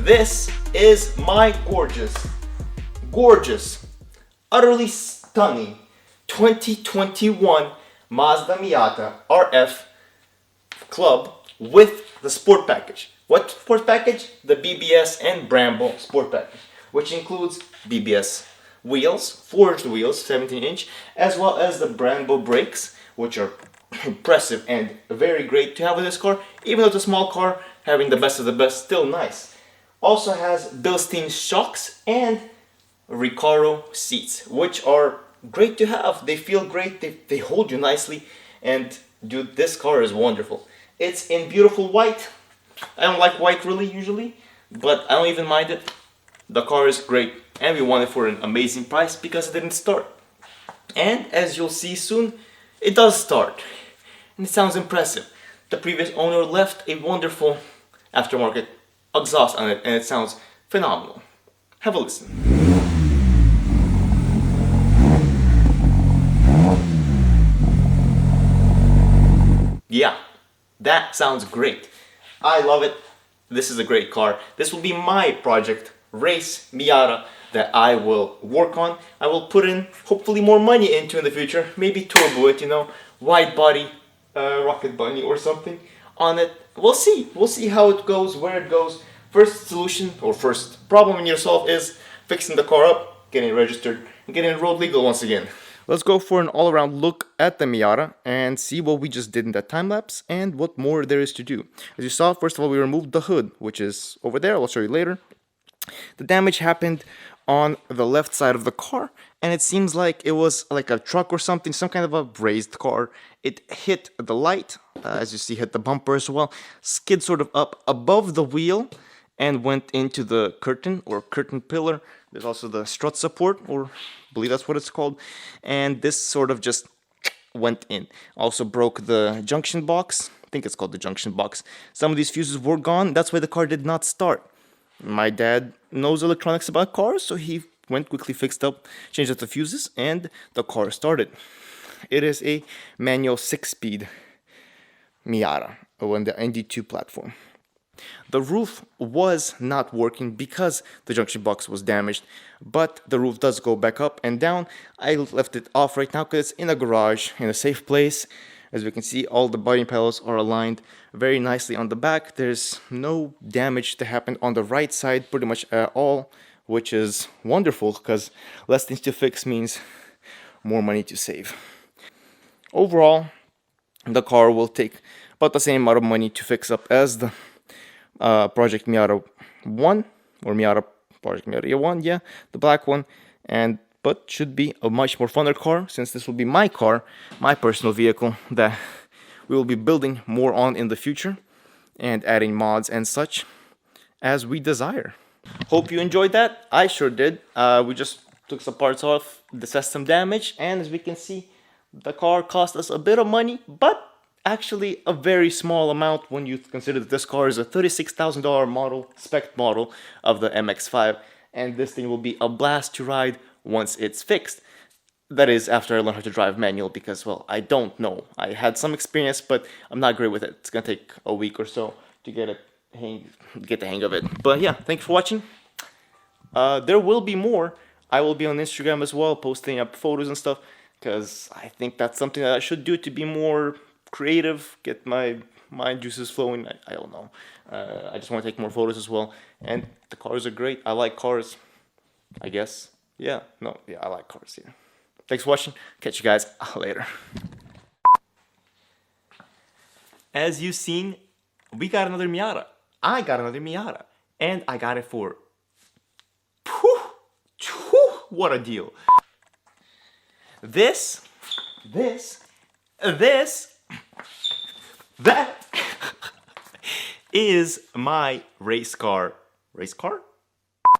This is my gorgeous, utterly stunning 2021 Mazda Miata RF Club with the sport package. What sport package? The BBS and Brembo sport package, which includes BBS wheels, forged wheels, 17-inch, as well as the Brembo brakes, which are impressive and very great to have in this car. Even though it's a small car, having the best of the best, still nice. Also has Bilstein shocks and Recaro seats, which are great to have. They feel great, they hold you nicely, and dude, this car is wonderful. It's in beautiful white. I don't like white really usually, but I don't even mind it. The car is great, and we want it for an amazing price because it didn't start. And as you'll see soon, it does start, and it sounds impressive. The previous owner left a wonderful aftermarket exhaust on it, and it sounds phenomenal. Have a listen. Yeah, that sounds great. I love it. This is a great car. This will be my project, race Miata, that I will work on. I will put in hopefully more money into in the future. Maybe turbo it, wide body, rocket bunny or something on it. We'll see how it goes, where it goes. First solution or first problem you need to solve is fixing the car up, getting it registered, and getting it road legal once again. Let's go for an all-around look at the Miata and see what we just did in that time lapse and what more there is to do. As you saw, first of all, we removed the hood, which is over there. I'll show you later. The damage happened on the left side of the car, and it seems like it was like a truck or something, some kind of a raised car. It hit the light, as you see, hit the bumper as well, skid sort of up above the wheel, and went into the curtain or curtain pillar. There's also the strut support, or I believe that's what it's called, and this sort of just went in. Also broke the junction box. I think it's called the junction box. Some of these fuses were gone. That's why the car did not start. My dad knows electronics about cars, so he went quickly, fixed up, changed out the fuses, and the car started. It is a manual 6-speed Miata on the ND2 platform. The roof was not working because the junction box was damaged, but the roof does go back up and down. I left it off right now because it's in a garage, in a safe place. As we can see, all the body panels are aligned very nicely on the back. There's no damage that happened on the right side pretty much at all, which is wonderful because less things to fix means more money to save. Overall, the car will take about the same amount of money to fix up as the Project Miata 1, or Project Miata 1, yeah, the black one, but should be a much more funner car, since this will be my car, my personal vehicle, that we will be building more on in the future, and adding mods and such as we desire. Hope you enjoyed that. I sure did. We just took some parts off, assessed some damage, and as we can see, the car cost us a bit of money, but actually a very small amount when you consider that this car is a $36,000 model, spec model of the MX-5, and this thing will be a blast to ride once it's fixed. That is, after I learn how to drive manual, because, well, I don't know. I had some experience, but I'm not great with it. It's gonna take a week or so to get the hang of it. But yeah, thanks for watching. There will be more. I will be on Instagram as well, posting up photos and stuff, because I think that's something that I should do to be more creative, get my mind juices flowing. I don't know. I just want to take more photos as well. And the cars are great. I like cars, I guess. Yeah, I like cars, yeah. Thanks for watching. Catch you guys later. As you've seen, we got another Miata. I got another Miata. And I got it for... what a deal. That is my race car. Race car?